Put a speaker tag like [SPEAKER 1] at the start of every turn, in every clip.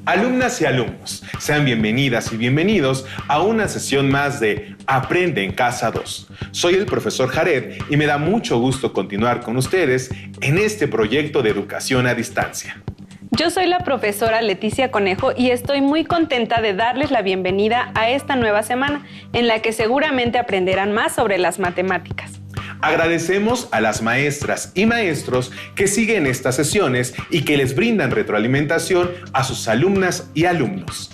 [SPEAKER 1] Alumnas y alumnos, sean bienvenidas y bienvenidos a una sesión más de Aprende en Casa 2. Soy el profesor Jared y me da mucho gusto continuar con ustedes en este proyecto de educación a distancia.
[SPEAKER 2] Yo soy la profesora Leticia Conejo y estoy muy contenta de darles la bienvenida a esta nueva semana, en la que seguramente aprenderán más sobre las matemáticas.
[SPEAKER 1] Agradecemos a las maestras y maestros que siguen estas sesiones y que les brindan retroalimentación a sus alumnas y alumnos.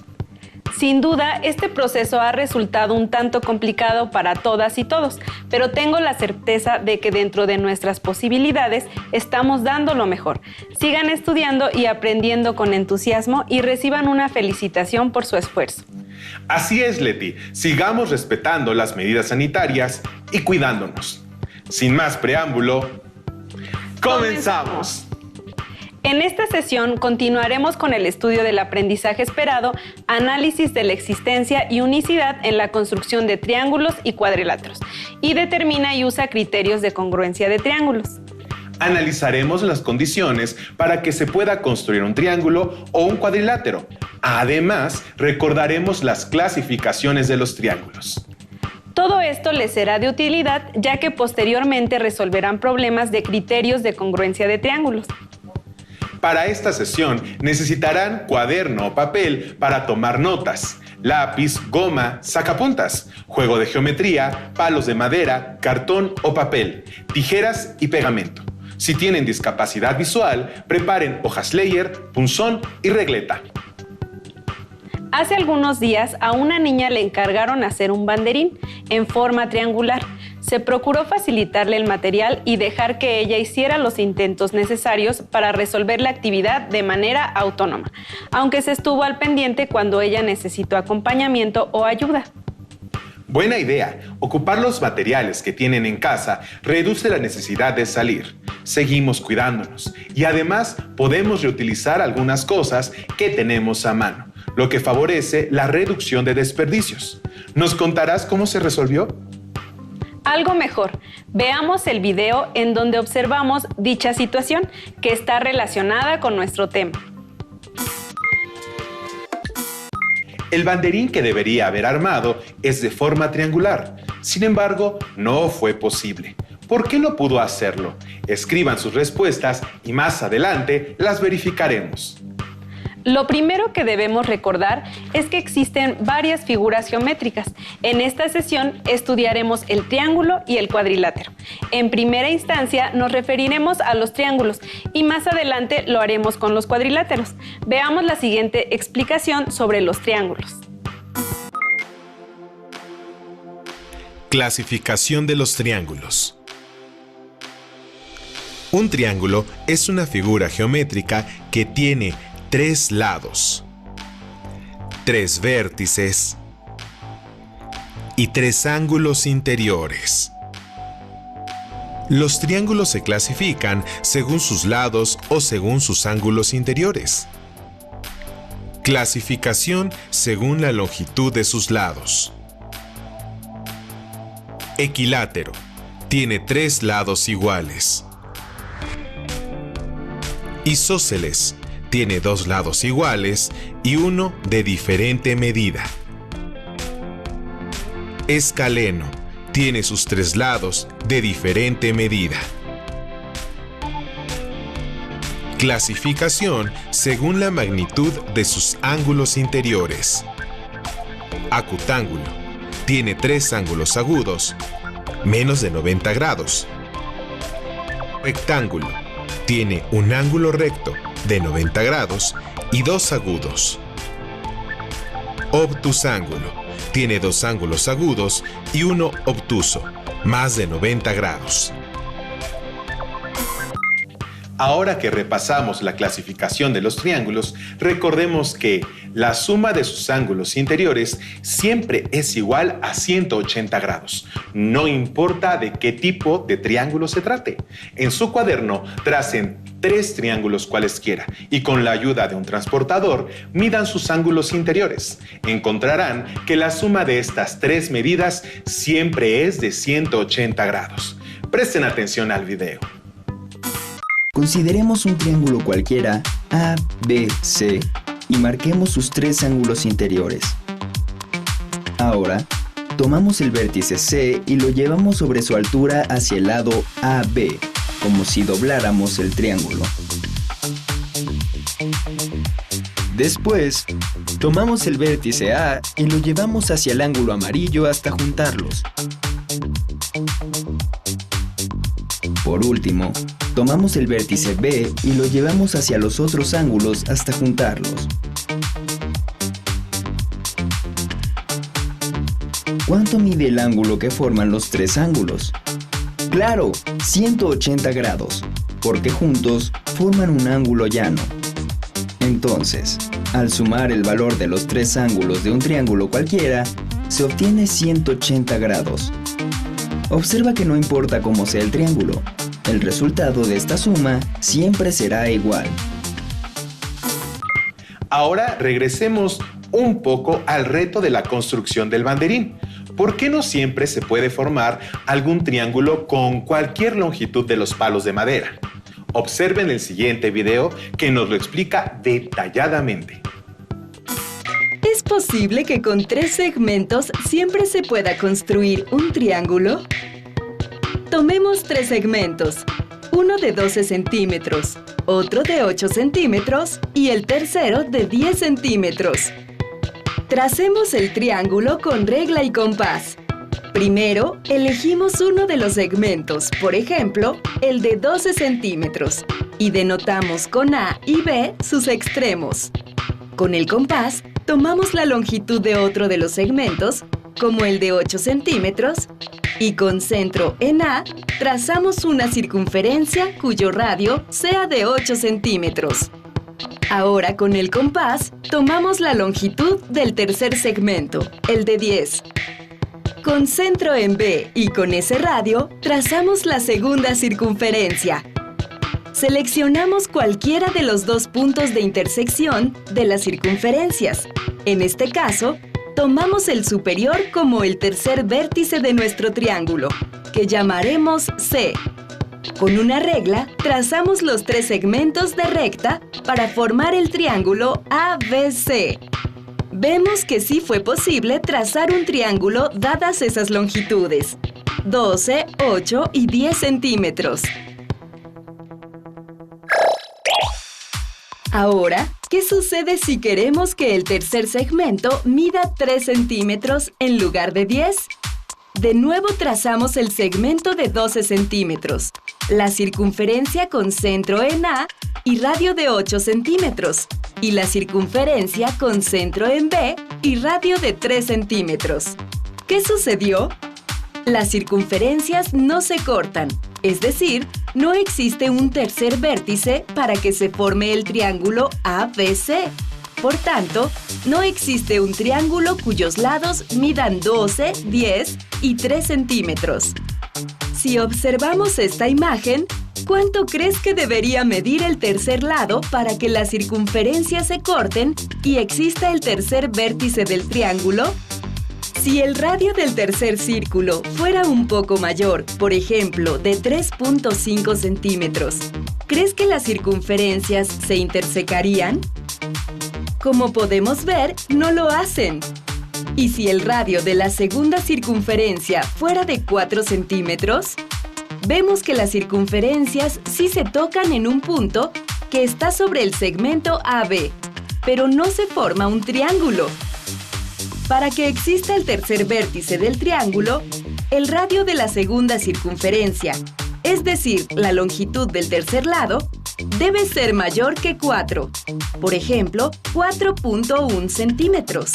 [SPEAKER 2] Sin duda, este proceso ha resultado un tanto complicado para todas y todos, pero tengo la certeza de que dentro de nuestras posibilidades estamos dando lo mejor. Sigan estudiando y aprendiendo con entusiasmo y reciban una felicitación por su esfuerzo.
[SPEAKER 1] Así es, Leti. Sigamos respetando las medidas sanitarias y cuidándonos. Sin más preámbulo, ¡comenzamos!
[SPEAKER 2] En esta sesión continuaremos con el estudio del aprendizaje esperado, análisis de la existencia y unicidad en la construcción de triángulos y cuadriláteros, y determina y usa criterios de congruencia de triángulos.
[SPEAKER 1] Analizaremos las condiciones para que se pueda construir un triángulo o un cuadrilátero. Además, recordaremos las clasificaciones de los triángulos.
[SPEAKER 2] Todo esto les será de utilidad, ya que posteriormente resolverán problemas de criterios de congruencia de triángulos.
[SPEAKER 1] Para esta sesión necesitarán cuaderno o papel para tomar notas, lápiz, goma, sacapuntas, juego de geometría, palos de madera, cartón o papel, tijeras y pegamento. Si tienen discapacidad visual, preparen hojas Leyer, punzón y regleta.
[SPEAKER 2] Hace algunos días a una niña le encargaron hacer un banderín en forma triangular. Se procuró facilitarle el material y dejar que ella hiciera los intentos necesarios para resolver la actividad de manera autónoma, aunque se estuvo al pendiente cuando ella necesitó acompañamiento o ayuda.
[SPEAKER 1] Buena idea. Ocupar los materiales que tienen en casa reduce la necesidad de salir. Seguimos cuidándonos y además podemos reutilizar algunas cosas que tenemos a mano, lo que favorece la reducción de desperdicios. ¿Nos contarás cómo se resolvió?
[SPEAKER 2] Algo mejor. Veamos el video en donde observamos dicha situación que está relacionada con nuestro tema.
[SPEAKER 1] El banderín que debería haber armado es de forma triangular. Sin embargo, no fue posible. ¿Por qué no pudo hacerlo? Escriban sus respuestas y más adelante las verificaremos.
[SPEAKER 2] Lo primero que debemos recordar es que existen varias figuras geométricas. En esta sesión estudiaremos el triángulo y el cuadrilátero. En primera instancia nos referiremos a los triángulos y más adelante lo haremos con los cuadriláteros. Veamos la siguiente explicación sobre los triángulos.
[SPEAKER 3] Clasificación de los triángulos. Un triángulo es una figura geométrica que tiene 3 lados, 3 vértices y 3 ángulos interiores. Los triángulos se clasifican según sus lados o según sus ángulos interiores. Clasificación según la longitud de sus lados. Equilátero. Tiene 3 lados iguales. Isósceles. Tiene 2 lados iguales y uno de diferente medida. Escaleno. Tiene sus 3 lados de diferente medida. Clasificación según la magnitud de sus ángulos interiores. Acutángulo. Tiene 3 ángulos agudos, menos de 90 grados. Rectángulo. Tiene un ángulo recto de 90 grados y 2 agudos. Obtusángulo. Tiene 2 ángulos agudos y uno obtuso, más de 90 grados.
[SPEAKER 1] Ahora que repasamos la clasificación de los triángulos, recordemos que la suma de sus ángulos interiores siempre es igual a 180 grados. No importa de qué tipo de triángulo se trate. En su cuaderno tracen 3 triángulos cualesquiera y con la ayuda de un transportador midan sus ángulos interiores. Encontrarán que la suma de estas 3 medidas siempre es de 180 grados. Presten atención al video.
[SPEAKER 4] Consideremos un triángulo cualquiera A, B, C y marquemos sus 3 ángulos interiores. Ahora, tomamos el vértice C y lo llevamos sobre su altura hacia el lado AB, como si dobláramos el triángulo. Después, tomamos el vértice A y lo llevamos hacia el ángulo amarillo hasta juntarlos. Por último, tomamos el vértice B y lo llevamos hacia los otros ángulos hasta juntarlos. ¿Cuánto mide el ángulo que forman los 3 ángulos? ¡Claro! 180 grados, porque juntos forman un ángulo llano. Entonces, al sumar el valor de los 3 ángulos de un triángulo cualquiera, se obtiene 180 grados. Observa que no importa cómo sea el triángulo, el resultado de esta suma siempre será igual.
[SPEAKER 1] Ahora regresemos un poco al reto de la construcción del banderín. ¿Por qué no siempre se puede formar algún triángulo con cualquier longitud de los palos de madera? Observen el siguiente video que nos lo explica detalladamente.
[SPEAKER 5] ¿Es posible que con 3 segmentos siempre se pueda construir un triángulo? Tomemos 3 segmentos, uno de 12 centímetros, otro de 8 centímetros y el tercero de 10 centímetros. Tracemos el triángulo con regla y compás. Primero, elegimos uno de los segmentos, por ejemplo, el de 12 centímetros, y denotamos con A y B sus extremos. Con el compás, tomamos la longitud de otro de los segmentos, como el de 8 centímetros, y con centro en A, trazamos una circunferencia cuyo radio sea de 8 centímetros. Ahora, con el compás, tomamos la longitud del tercer segmento, el de 10. Con centro en B y con ese radio, trazamos la segunda circunferencia. Seleccionamos cualquiera de los 2 puntos de intersección de las circunferencias. En este caso, tomamos el superior como el tercer vértice de nuestro triángulo, que llamaremos C. Con una regla, trazamos los 3 segmentos de recta para formar el triángulo ABC. Vemos que sí fue posible trazar un triángulo dadas esas longitudes, 12, 8 y 10 centímetros. Ahora, ¿qué sucede si queremos que el tercer segmento mida 3 centímetros en lugar de 10? De nuevo trazamos el segmento de 12 centímetros, la circunferencia con centro en A y radio de 8 centímetros, y la circunferencia con centro en B y radio de 3 centímetros. ¿Qué sucedió? Las circunferencias no se cortan, es decir, no existe un tercer vértice para que se forme el triángulo ABC. Por tanto, no existe un triángulo cuyos lados midan 12, 10 y 3 centímetros. Si observamos esta imagen, ¿cuánto crees que debería medir el tercer lado para que las circunferencias se corten y exista el tercer vértice del triángulo? Si el radio del tercer círculo fuera un poco mayor, por ejemplo, de 3.5 centímetros, ¿crees que las circunferencias se intersecarían? Como podemos ver, no lo hacen. ¿Y si el radio de la segunda circunferencia fuera de 4 centímetros? Vemos que las circunferencias sí se tocan en un punto que está sobre el segmento AB, pero no se forma un triángulo. Para que exista el tercer vértice del triángulo, el radio de la segunda circunferencia, es decir, la longitud del tercer lado, debe ser mayor que 4, por ejemplo, 4.1 centímetros.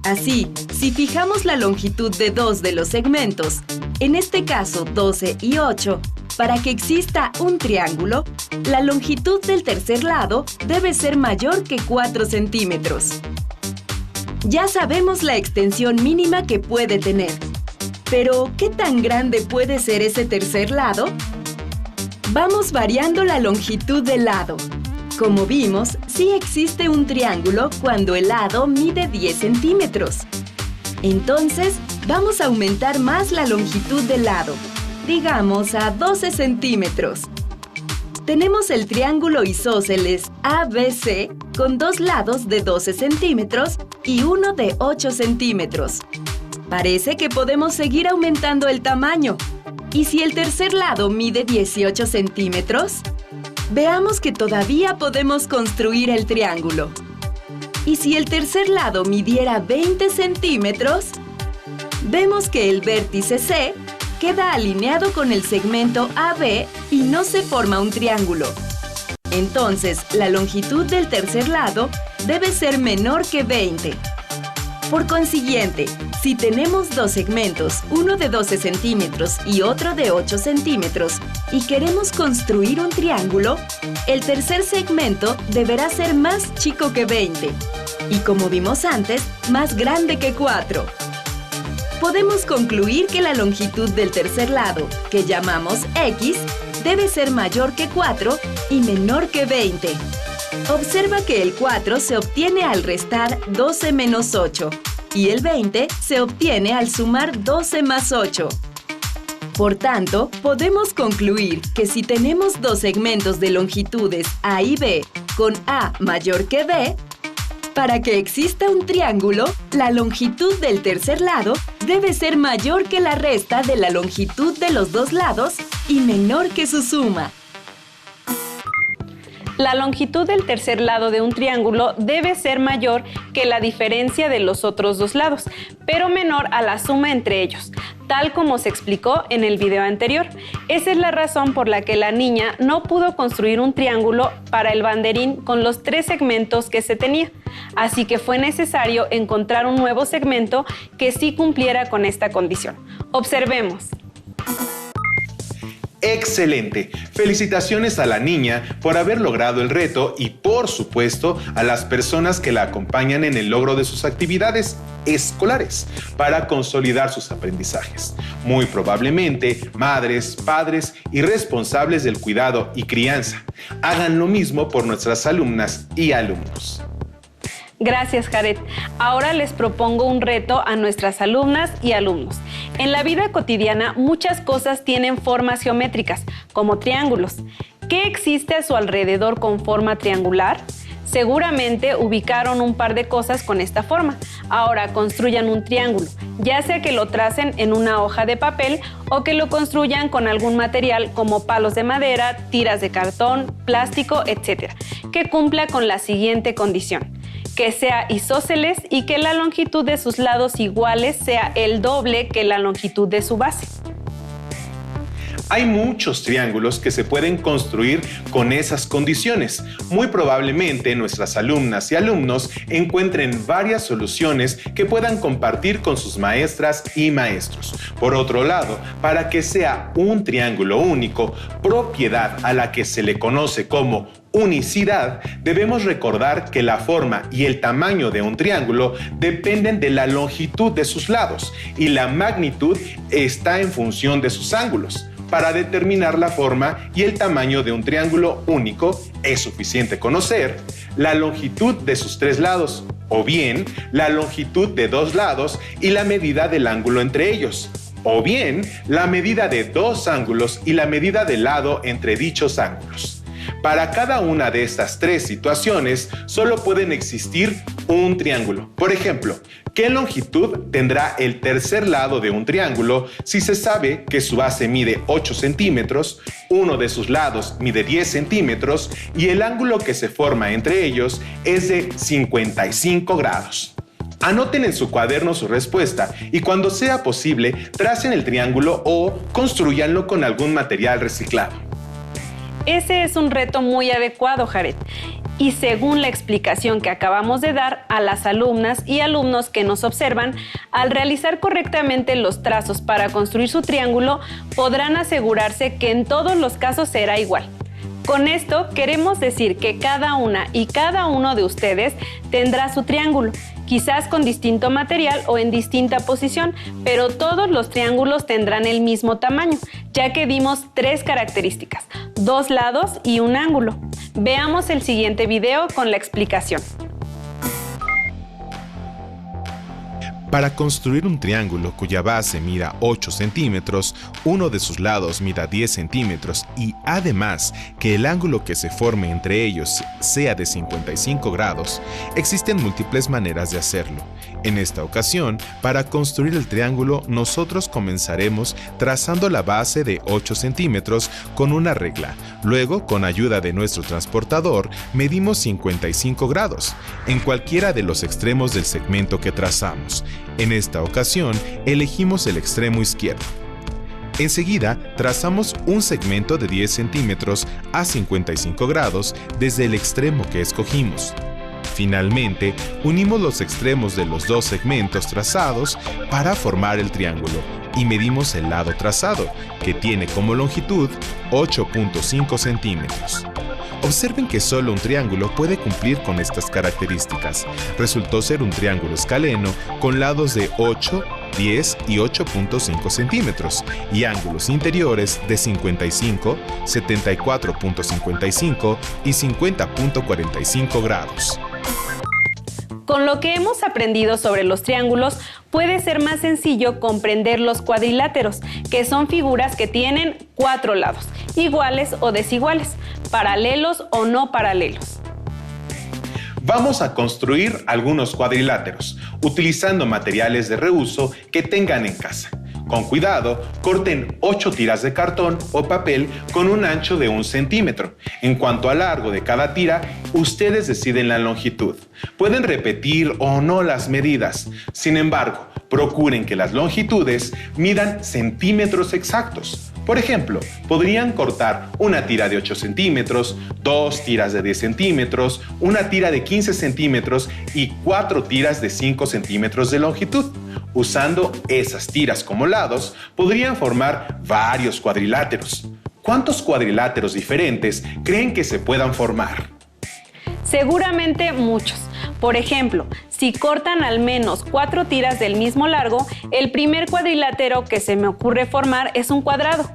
[SPEAKER 5] Así, si fijamos la longitud de 2 de los segmentos, en este caso 12 y 8, para que exista un triángulo, la longitud del tercer lado debe ser mayor que 4 centímetros. Ya sabemos la extensión mínima que puede tener. Pero, ¿qué tan grande puede ser ese tercer lado? Vamos variando la longitud del lado. Como vimos, sí existe un triángulo cuando el lado mide 10 centímetros. Entonces, vamos a aumentar más la longitud del lado, digamos a 12 centímetros. tenemos el triángulo isósceles ABC con dos lados de 12 centímetros y uno de 8 centímetros. Parece que podemos seguir aumentando el tamaño. ¿Y si el tercer lado mide 18 centímetros? Veamos que todavía podemos construir el triángulo. ¿Y si el tercer lado midiera 20 centímetros? Vemos que el vértice C queda alineado con el segmento AB y no se forma un triángulo. Entonces, la longitud del tercer lado debe ser menor que 20. Por consiguiente, si tenemos dos segmentos, uno de 12 centímetros y otro de 8 centímetros, y queremos construir un triángulo, el tercer segmento deberá ser más chico que 20, y como vimos antes, más grande que 4. Podemos concluir que la longitud del tercer lado, que llamamos X, debe ser mayor que 4 y menor que 20. Observa que el 4 se obtiene al restar 12 menos 8 y el 20 se obtiene al sumar 12 más 8. Por tanto, podemos concluir que si tenemos dos segmentos de longitudes A y B con A mayor que B, para que exista un triángulo, la longitud del tercer lado debe ser mayor que la resta de la longitud de los dos lados y menor que su suma.
[SPEAKER 2] La longitud del tercer lado de un triángulo debe ser mayor que la diferencia de los otros dos lados, pero menor a la suma entre ellos, tal como se explicó en el video anterior. Esa es la razón por la que la niña no pudo construir un triángulo para el banderín con los 3 segmentos que se tenía. Así que fue necesario encontrar un nuevo segmento que sí cumpliera con esta condición. Observemos.
[SPEAKER 1] ¡Excelente! Felicitaciones a la niña por haber logrado el reto y, por supuesto, a las personas que la acompañan en el logro de sus actividades escolares para consolidar sus aprendizajes. Muy probablemente, madres, padres y responsables del cuidado y crianza hagan lo mismo por nuestras alumnas y alumnos.
[SPEAKER 2] Gracias, Jared. Ahora les propongo un reto a nuestras alumnas y alumnos. En la vida cotidiana, muchas cosas tienen formas geométricas, como triángulos. ¿Qué existe a su alrededor con forma triangular? Seguramente ubicaron un par de cosas con esta forma. Ahora construyan un triángulo, ya sea que lo tracen en una hoja de papel o que lo construyan con algún material como palos de madera, tiras de cartón, plástico, etc., que cumpla con la siguiente condición: que sea isósceles y que la longitud de sus lados iguales sea el doble que la longitud de su base.
[SPEAKER 1] Hay muchos triángulos que se pueden construir con esas condiciones. Muy probablemente nuestras alumnas y alumnos encuentren varias soluciones que puedan compartir con sus maestras y maestros. Por otro lado, para que sea un triángulo único, propiedad a la que se le conoce como unicidad, debemos recordar que la forma y el tamaño de un triángulo dependen de la longitud de sus lados y la magnitud está en función de sus ángulos. Para determinar la forma y el tamaño de un triángulo único, es suficiente conocer la longitud de sus 3 lados, o bien la longitud de 2 lados y la medida del ángulo entre ellos, o bien la medida de 2 ángulos y la medida del lado entre dichos ángulos. Para cada una de estas 3 situaciones, solo pueden existir un triángulo. Por ejemplo, ¿qué longitud tendrá el tercer lado de un triángulo si se sabe que su base mide 8 centímetros, uno de sus lados mide 10 centímetros y el ángulo que se forma entre ellos es de 55 grados? Anoten en su cuaderno su respuesta y cuando sea posible, tracen el triángulo o construyanlo con algún material reciclado.
[SPEAKER 2] Ese es un reto muy adecuado, Jared. Y según la explicación que acabamos de dar a las alumnas y alumnos que nos observan, al realizar correctamente los trazos para construir su triángulo, podrán asegurarse que en todos los casos será igual. Con esto queremos decir que cada una y cada uno de ustedes tendrá su triángulo, quizás con distinto material o en distinta posición, pero todos los triángulos tendrán el mismo tamaño, ya que dimos 3 características: 2 lados y un ángulo. Veamos el siguiente video con la explicación.
[SPEAKER 3] Para construir un triángulo cuya base mida 8 centímetros, uno de sus lados mida 10 centímetros y además que el ángulo que se forme entre ellos sea de 55 grados, existen múltiples maneras de hacerlo. En esta ocasión, para construir el triángulo, nosotros comenzaremos trazando la base de 8 centímetros con una regla. Luego, con ayuda de nuestro transportador, medimos 55 grados en cualquiera de los extremos del segmento que trazamos. En esta ocasión, elegimos el extremo izquierdo. Enseguida, trazamos un segmento de 10 centímetros a 55 grados desde el extremo que escogimos. Finalmente, unimos los extremos de los dos segmentos trazados para formar el triángulo y medimos el lado trazado, que tiene como longitud 8.5 centímetros. Observen que solo un triángulo puede cumplir con estas características. Resultó ser un triángulo escaleno con lados de 8, 10 y 8.5 centímetros y ángulos interiores de 55, 74.55 y 50.45 grados.
[SPEAKER 2] Con lo que hemos aprendido sobre los triángulos, puede ser más sencillo comprender los cuadriláteros, que son figuras que tienen 4 lados, iguales o desiguales, paralelos o no paralelos.
[SPEAKER 1] Vamos a construir algunos cuadriláteros, utilizando materiales de reuso que tengan en casa. Con cuidado, corten 8 tiras de cartón o papel con un ancho de 1 centímetro. En cuanto al largo de cada tira, ustedes deciden la longitud. Pueden repetir o no las medidas. Sin embargo, procuren que las longitudes midan centímetros exactos. Por ejemplo, podrían cortar una tira de 8 centímetros, 2 tiras de 10 centímetros, una tira de 15 centímetros y 4 tiras de 5 centímetros de longitud. Usando esas tiras como lados, podrían formar varios cuadriláteros. ¿Cuántos cuadriláteros diferentes creen que se puedan formar?
[SPEAKER 2] Seguramente muchos. Por ejemplo, si cortan al menos 4 tiras del mismo largo, el primer cuadrilátero que se me ocurre formar es un cuadrado.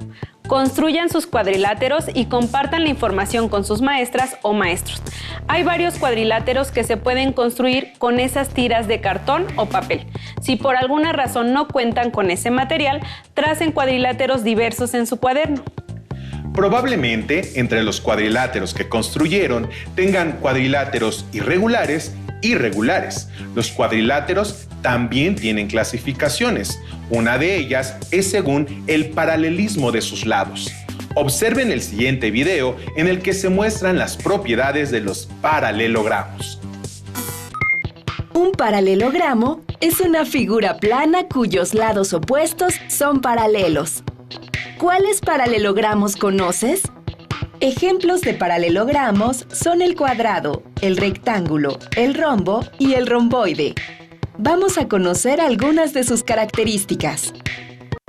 [SPEAKER 2] Construyan sus cuadriláteros y compartan la información con sus maestras o maestros. Hay varios cuadriláteros que se pueden construir con esas tiras de cartón o papel. Si por alguna razón no cuentan con ese material, tracen cuadriláteros diversos en su cuaderno.
[SPEAKER 1] Probablemente entre los cuadriláteros que construyeron tengan cuadriláteros irregulares. Los cuadriláteros también tienen clasificaciones. Una de ellas es según el paralelismo de sus lados. Observen el siguiente video en el que se muestran las propiedades de los paralelogramos.
[SPEAKER 5] Un paralelogramo es una figura plana cuyos lados opuestos son paralelos. ¿Cuáles paralelogramos conoces? Ejemplos de paralelogramos son el cuadrado, el rectángulo, el rombo y el romboide. Vamos a conocer algunas de sus características.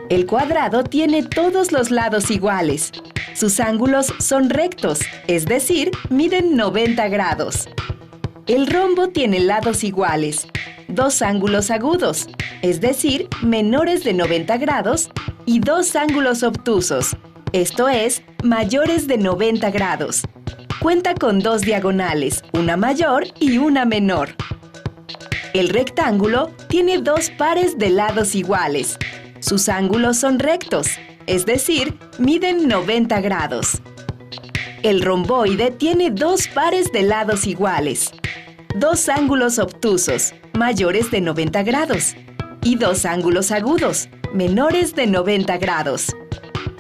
[SPEAKER 5] El cuadrado tiene todos los lados iguales. Sus ángulos son rectos, es decir, miden 90 grados. El rombo tiene lados iguales, 2 ángulos agudos, es decir, menores de 90 grados, y 2 ángulos obtusos, esto es, mayores de 90 grados. Cuenta con 2 diagonales, una mayor y una menor. El rectángulo tiene 2 pares de lados iguales. Sus ángulos son rectos, es decir, miden 90 grados. El romboide tiene 2 pares de lados iguales, 2 ángulos obtusos, mayores de 90 grados, y 2 ángulos agudos, menores de 90 grados.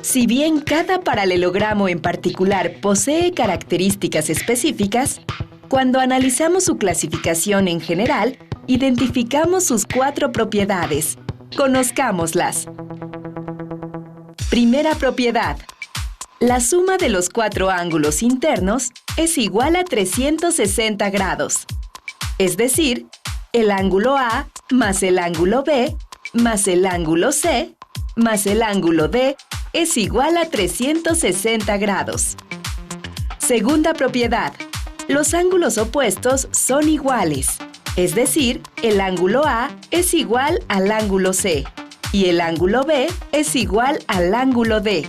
[SPEAKER 5] Si bien cada paralelogramo en particular posee características específicas, cuando analizamos su clasificación en general, identificamos sus 4 propiedades. Conozcámoslas. Primera propiedad. La suma de los 4 ángulos internos es igual a 360 grados. Es decir, el ángulo A más el ángulo B más el ángulo C más el ángulo D es igual a 360 grados. Segunda propiedad. Los ángulos opuestos son iguales. Es decir, el ángulo A es igual al ángulo C y el ángulo B es igual al ángulo D.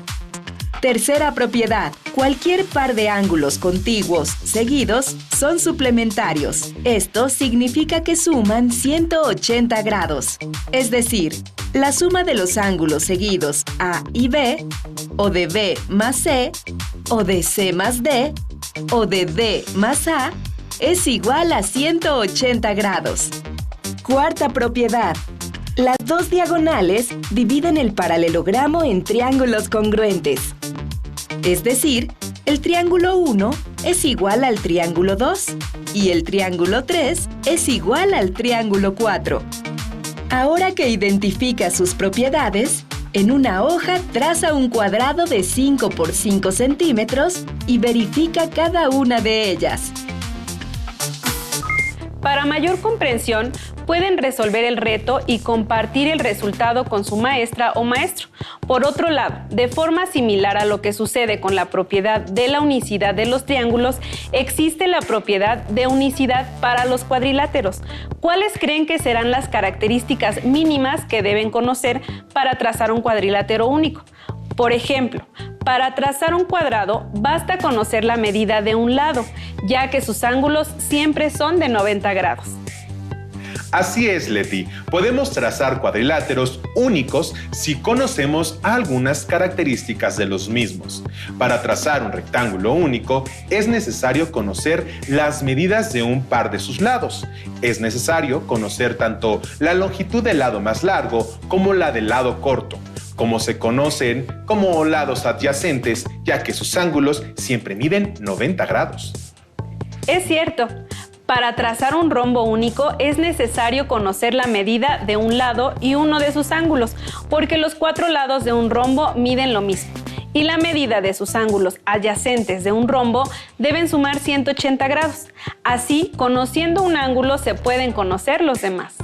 [SPEAKER 5] Tercera propiedad. Cualquier par de ángulos contiguos seguidos son suplementarios. Esto significa que suman 180 grados. Es decir, la suma de los ángulos seguidos A y B, o de B más C, o de C más D, o de D más A, es igual a 180 grados. Cuarta propiedad. Las dos diagonales dividen el paralelogramo en triángulos congruentes. Es decir, el triángulo 1 es igual al triángulo 2 y el triángulo 3 es igual al triángulo 4. Ahora que identifica sus propiedades, en una hoja traza un cuadrado de 5 por 5 centímetros y verifica cada una de ellas.
[SPEAKER 2] Para mayor comprensión, pueden resolver el reto y compartir el resultado con su maestra o maestro. Por otro lado, de forma similar a lo que sucede con la propiedad de la unicidad de los triángulos, existe la propiedad de unicidad para los cuadriláteros. ¿Cuáles creen que serán las características mínimas que deben conocer para trazar un cuadrilátero único? Por ejemplo, para trazar un cuadrado basta conocer la medida de un lado, ya que sus ángulos siempre son de 90 grados.
[SPEAKER 1] Así es, Leti. Podemos trazar cuadriláteros únicos si conocemos algunas características de los mismos. Para trazar un rectángulo único, es necesario conocer las medidas de un par de sus lados. Es necesario conocer tanto la longitud del lado más largo como la del lado corto, como se conocen como lados adyacentes, ya que sus ángulos siempre miden 90 grados.
[SPEAKER 2] Es cierto. Para trazar un rombo único es necesario conocer la medida de un lado y uno de sus ángulos, porque los 4 lados de un rombo miden lo mismo, y la medida de sus ángulos adyacentes de un rombo deben sumar 180 grados. Así, conociendo un ángulo se pueden conocer los demás.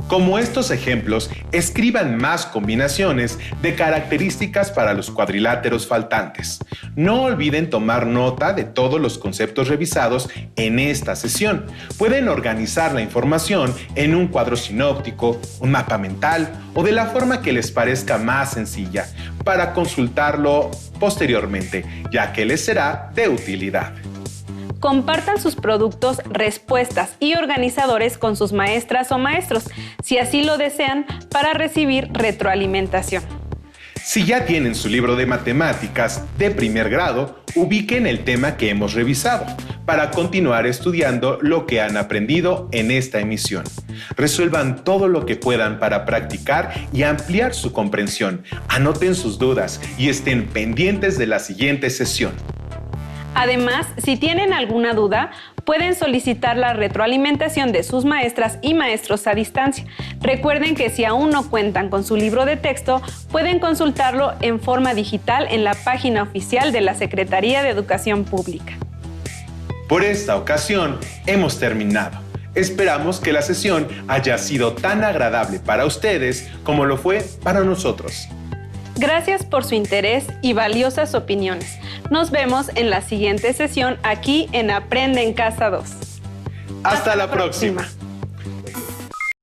[SPEAKER 1] Como estos ejemplos, escriban más combinaciones de características para los cuadriláteros faltantes. No olviden tomar nota de todos los conceptos revisados en esta sesión. Pueden organizar la información en un cuadro sinóptico, un mapa mental o de la forma que les parezca más sencilla para consultarlo posteriormente, ya que les será de utilidad.
[SPEAKER 2] Compartan sus productos, respuestas y organizadores con sus maestras o maestros, si así lo desean, para recibir retroalimentación.
[SPEAKER 1] Si ya tienen su libro de matemáticas de primer grado, ubiquen el tema que hemos revisado para continuar estudiando lo que han aprendido en esta emisión. Resuelvan todo lo que puedan para practicar y ampliar su comprensión. Anoten sus dudas y estén pendientes de la siguiente sesión.
[SPEAKER 2] Además, si tienen alguna duda, pueden solicitar la retroalimentación de sus maestras y maestros a distancia. Recuerden que si aún no cuentan con su libro de texto, pueden consultarlo en forma digital en la página oficial de la Secretaría de Educación Pública.
[SPEAKER 1] Por esta ocasión, hemos terminado. Esperamos que la sesión haya sido tan agradable para ustedes como lo fue para nosotros.
[SPEAKER 2] Gracias por su interés y valiosas opiniones. Nos vemos en la siguiente sesión aquí en Aprende en Casa 2.
[SPEAKER 1] Hasta la próxima.